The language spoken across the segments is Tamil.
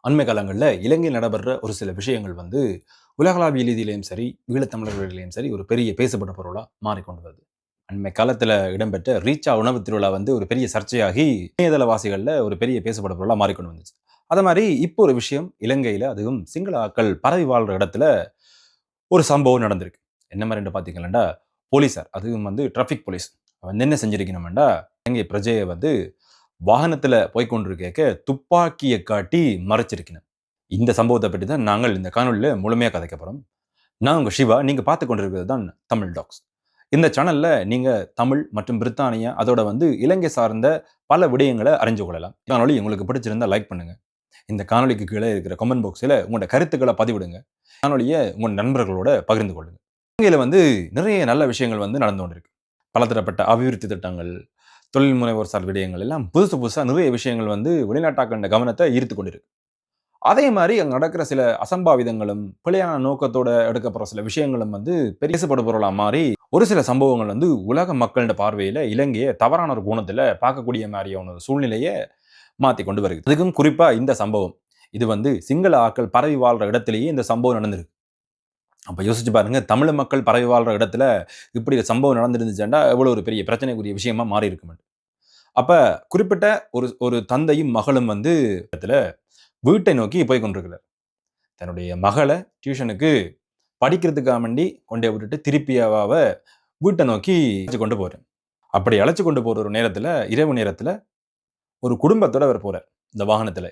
அண்மை காலங்கள்ல இலங்கையில் நடைபெற ஒரு சில விஷயங்கள் உலகளாவிய ரீதியிலும் சரி, ஈழத்தமிழர்களிடையிலும் சரி ஒரு பெரிய பேசப்பட்ட பொருளா மாறிக்கொண்டு வருது. அண்மை காலத்துல இடம்பெற்ற ரீச்சா உணவு திருவிழா ஒரு பெரிய சர்ச்சையாகி இணையதளவாசிகள்ல ஒரு பெரிய பேசப்பட்ட பொருளா மாறிக்கொண்டு வந்துச்சு. அத மாரி இப்போ ஒரு விஷயம் இலங்கையில அதுவும் சிங்கள ஆட்கள் பரவி வாழ்ற இடத்துல ஒரு சம்பவம் நடந்திருக்கு. என்ன மாரின்னு பார்த்தீங்கன்னா, போலீசார் அதுவும் டிராஃபிக் போலீஸ் என்ன செஞ்சிருக்கணும்டா, இலங்கை பிரஜைய வாகனத்துல போய்க் கொண்டிருக்க துப்பாக்கிய காட்டி மறைச்சிருக்கணும். இந்த சம்பவத்தை பற்றி தான் நாங்கள் இந்த காணொளியில முழுமையா கதைக்க போறோம். நான் உங்க சிவா. நீங்க பார்த்துக் கொண்டிருக்கிறது தான் தமிழ் டாக்ஸ். இந்த சேனல்ல நீங்க தமிழ் மற்றும் பிரித்தானியா அதோட இலங்கை சார்ந்த பல விடயங்களை அறிஞ்சு கொள்ளலாம். காணொளி உங்களுக்கு பிடிச்சிருந்தா லைக் பண்ணுங்க. இந்த காணொளிக்கு கீழே இருக்கிற கமெண்ட் பாக்ஸ்ல உங்களோட கருத்துக்களை பதிவிடுங்க. காணொளியை உங்க நண்பர்களோட பகிர்ந்து கொள்ளுங்க. இலங்கையில நிறைய நல்ல விஷயங்கள் நடந்து கொண்டிருக்கு. பலதரப்பட்ட அபிவிருத்தி திட்டங்கள், தொழில் முனைவோர் சார் விடயங்கள் எல்லாம் புதுசு புதுசா நிறைய விஷயங்கள் வெளிநாட்டாக்கள கவனத்தை ஈர்த்து கொண்டிருக்கு. அதே மாரி அங்க நடக்கிற சில அசம்பாவிதங்களும், பிழையான நோக்கத்தோட எடுக்கப்படுற சில விஷயங்களும் பேசப்படும் பொருளா மாறி, ஒரு சில சம்பவங்கள் உலக மக்களோட பார்வையில இலங்கைய தவறான ஒரு கோணத்துல பார்க்கக்கூடிய மாரியான ஒரு சூழ்நிலைய மாத்தி கொண்டு வருது. அதுக்கும் குறிப்பா இந்த சம்பவம். இது சிங்கள ஆட்கள் பரவி வாழ்ற இடத்திலேயே இந்த சம்பவம் நடந்திருக்கு. அப்ப யோசிச்சு பாருங்க, தமிழ் மக்கள் பரவி வாழ்ற இடத்துல இப்படி ஒரு சம்பவம் நடந்திருந்துச்சுன்னா, எவ்வளவு ஒரு பெரிய பிரச்சனைக்குரிய விஷயமா மாறி இருக்கும். அப்ப குறிப்பிட்ட ஒரு ஒரு தந்தையும் மகளும் இடத்துல வீட்டை நோக்கி போய் கொண்டிருக்கிறார். தன்னுடைய மகள டியூஷனுக்கு படிக்கிறதுக்காக வேண்டி கொண்டே விட்டுட்டு திருப்பி அவ வீட்டை நோக்கி அழைச்சு கொண்டு போறார். அப்படி அழைச்சு கொண்டு போற ஒரு நேரத்துல, இரவு நேரத்துல ஒரு குடும்பத்தோட அவர் போறார். இந்த வாகனத்துல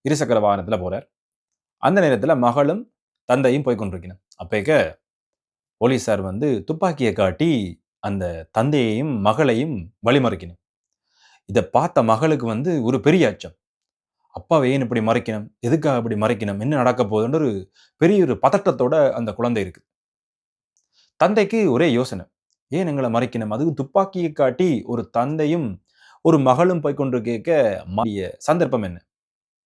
இருசக்கர வாகனத்துல போறார். அந்த நேரத்துல மகளும் தந்தையும் போய் கொண்டிருக்கணும். அப்பேக்க போலீசார் துப்பாக்கியை காட்டி அந்த தந்தையையும் மகளையும் வழிமறிக்கணும். இத பார்த்த மகளுக்கு ஒரு பெரிய அச்சம். அப்பாவை ஏன் இப்படி மறைக்கணும்? எதுக்காக இப்படி மறைக்கணும்? என்ன நடக்க போகுதுன்னு ஒரு பெரிய ஒரு பதட்டத்தோட அந்த குழந்தை இருக்கு. தந்தைக்கு ஒரே யோசனை. ஏன் எங்கள மறைக்கணும்? அதுவும் துப்பாக்கியை காட்டி ஒரு தந்தையும், ஒரு மகளும் போய் கொண்டிருக்க மாறிய சந்தர்ப்பம் என்ன?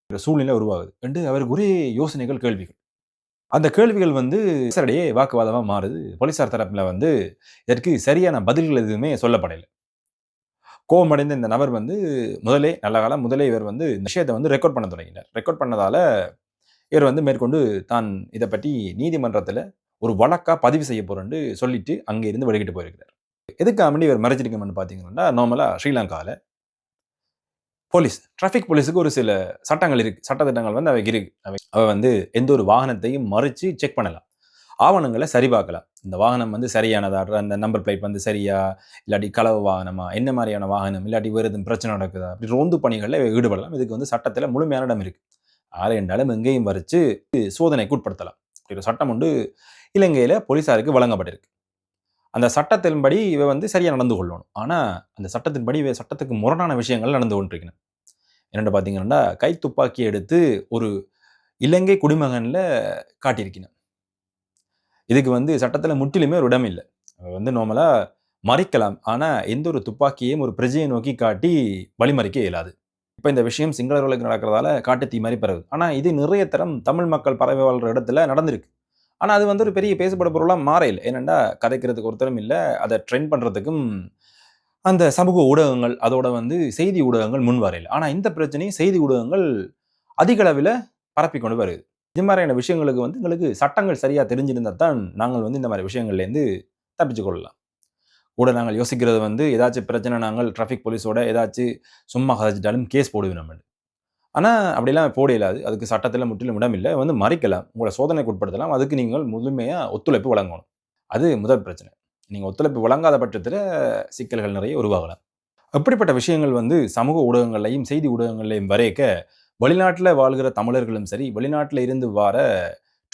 சூழ்நிலை உருவாகுது என்று அவருக்கு ஒரே யோசனைகள், கேள்விகள். அந்த கேள்விகள் போலீசாரிடையே வாக்குவாதமா மாறுது. போலீசார் தரப்புல இதற்கு சரியான பதில்கள் எதுவுமே சொல்லப்படல. கோவமடைந்த இந்த நபர் முதலே நல்ல காலம் முதலே இவர் இந்த விஷயத்தை ரெக்கார்ட் பண்ண தொடங்கினார். ரெக்கார்ட் பண்ணதால இவர் மேற்கொண்டு தான் இத பற்றி நீதிமன்றத்துல ஒரு வழக்கா பதிவு செய்ய போறேன்னு சொல்லிட்டு அங்க இருந்து வெளியிட்டு போயிருக்கிறார். எதுக்காக வேண்டி இவர் மறைச்சிருக்கணும்னு பார்த்தீங்கன்னா, நார்மலா ஸ்ரீலங்கால டிராஃபிக் போலீஸுக்கு ஒரு சில சட்டங்கள் இருக்கு. சட்டதிட்டங்கள் அவைக்கு இருக்கு. அவ எந்த ஒரு வாகனத்தையும் மறிச்சு செக் பண்ணலாம். ஆவணங்கள சரிபார்க்கலாம். இந்த வாகனம் சரியானதா? அந்த நம்பர் பிளேட் சரியா? இல்லாட்டி களவு வாகனமா? என்ன மாரியான வாகனம்? இல்லாட்டி வேறு எதுவும் பிரச்சனை நடக்குதா? இப்படி ரோந்து பணிகள்ல ஈடுபடலாம். இதுக்கு சட்டத்துல முழுமையான இடம் இருக்கு. ஆள என்றாலும் எங்கேயும் வரிச்சு சோதனைக்கு உட்படுத்தலாம். இப்படி ஒரு சட்டம் இலங்கையில போலீசாருக்கு வழங்கப்பட்டிருக்கு. அந்த சட்டத்தின்படி இவ சரியா நடந்து கொள்ளணும். ஆனா அந்த சட்டத்தின்படி இவ சட்டத்துக்கு முரணான விஷயங்கள் நடந்து கொண்டிருக்கணும். என்னென்னு பார்த்தீங்கன்னா, கை துப்பாக்கி எடுத்து ஒரு இலங்கை குடிமகன்ல காட்டியிருக்கணும். இதுக்கு சட்டத்துல முற்றிலுமே ஒரு இடம் இல்ல. நார்மலா மறிக்கலாம். ஆனா எந்த ஒரு துப்பாக்கியையும் ஒரு பிரஜையை நோக்கி காட்டி வழிமறிக்க இயலாது. இப்ப இந்த விஷயம் சிங்களர்களுக்கு நடக்கிறதால காட்டுத்தீ மாரி பரவுது. ஆனா இது நிறைய தரம் தமிழ் மக்கள் பரவி வாழ்ற இடத்துல நடந்திருக்கு. ஆனா அது ஒரு பெரிய பேசப்படும் பொருளா மாறல. ஏனென்றா கதைக்கிறதுக்கு ஒருத்தரும் இல்ல. அத ட்ரெண்ட் பண்றதுக்கும் அந்த சமூக ஊடகங்கள், அதோட செய்தி ஊடகங்கள் முன் வரையில. ஆனா இந்த பிரச்சனையை செய்தி ஊடகங்கள் அதிக அளவில பரப்பிக் கொண்டு வருது. இது மாதிரியான விஷயங்களுக்கு எங்களுக்கு சட்டங்கள் சரியா தெரிஞ்சிருந்தா தான் நாங்கள் இந்த மாதிரி விஷயங்கள்லேருந்து தப்பிச்சு கொள்ளலாம். கூட நாங்கள் யோசிக்கிறது ஏதாச்சும் பிரச்சனை நாங்கள் டிராஃபிக் போலீஸோட ஏதாச்சும் சும்மா கதைச்சிட்டாலும் கேஸ் போடுவோம் நம்ம. ஆனா அப்படிலாம் போட இயலாது. அதுக்கு சட்டத்துல முற்றிலும் இடம் இல்ல. மறிக்கலாம். உங்கள சோதனைக்கு உட்படுத்தலாம். அதுக்கு நீங்கள் முழுமையா ஒத்துழைப்பு வழங்கணும். அது முதல் பிரச்சனை. நீங்க ஒத்துழைப்பு வழங்காத பட்சத்துல சிக்கல்கள் நிறைய உருவாகலாம். அப்படிப்பட்ட விஷயங்கள் சமூக ஊடகங்கள்லயும், செய்தி ஊடகங்கள்லயும் வரைக்க வெளிநாட்டுல வாழ்கிற தமிழர்களும் சரி, வெளிநாட்டுல இருந்து வார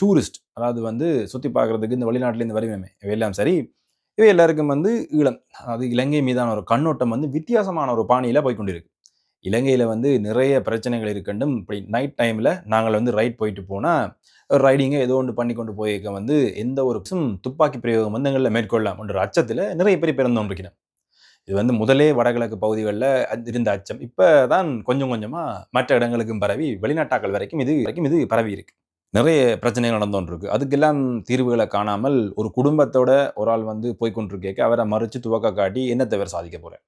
டூரிஸ்ட் அதாவது சுத்தி பார்க்கறதுக்கு இந்த வெளிநாட்டுல இருந்து வருவேமே இவையெல்லாம் சரி, இவை எல்லாருக்கும் ஈழம் அதாவது இலங்கை மீதான ஒரு கண்ணோட்டம் வித்தியாசமான ஒரு பாணியில போய் கொண்டிருக்கு. இலங்கையில நிறைய பிரச்சனைகள் இருக்கண்டும் இப்படி நைட் டைம்ல நாங்கள் ரைட் போயிட்டு போனா ரைடிங்கை ஏதோ ஒன்று பண்ணி கொண்டு போயிருக்க எந்த ஒரு துப்பாக்கி பிரயோகம் எங்களில் மேற்கொள்ளலாம் என்ற அச்சத்தில் நிறைய பேர் பிறந்து கொண்டிருக்கிறோம். இது முதலே வடகிழக்கு பகுதிகளில் இருந்த அச்சம் இப்பதான் கொஞ்சம் கொஞ்சமா மற்ற இடங்களுக்கும் பரவி வெளிநாட்டாக்கள் வரைக்கும் இது பரவி இருக்கு. நிறைய பிரச்சனைகள் நடந்து கொண்டிருக்கு. அதுக்கெல்லாம் தீர்வுகளை காணாமல் ஒரு குடும்பத்தோட ஒரு ஆள் போய் கொண்டிருக்க அவரை மறிச்சு துவக்க காட்டி என்னத்தை அவர் சாதிக்க போறார்?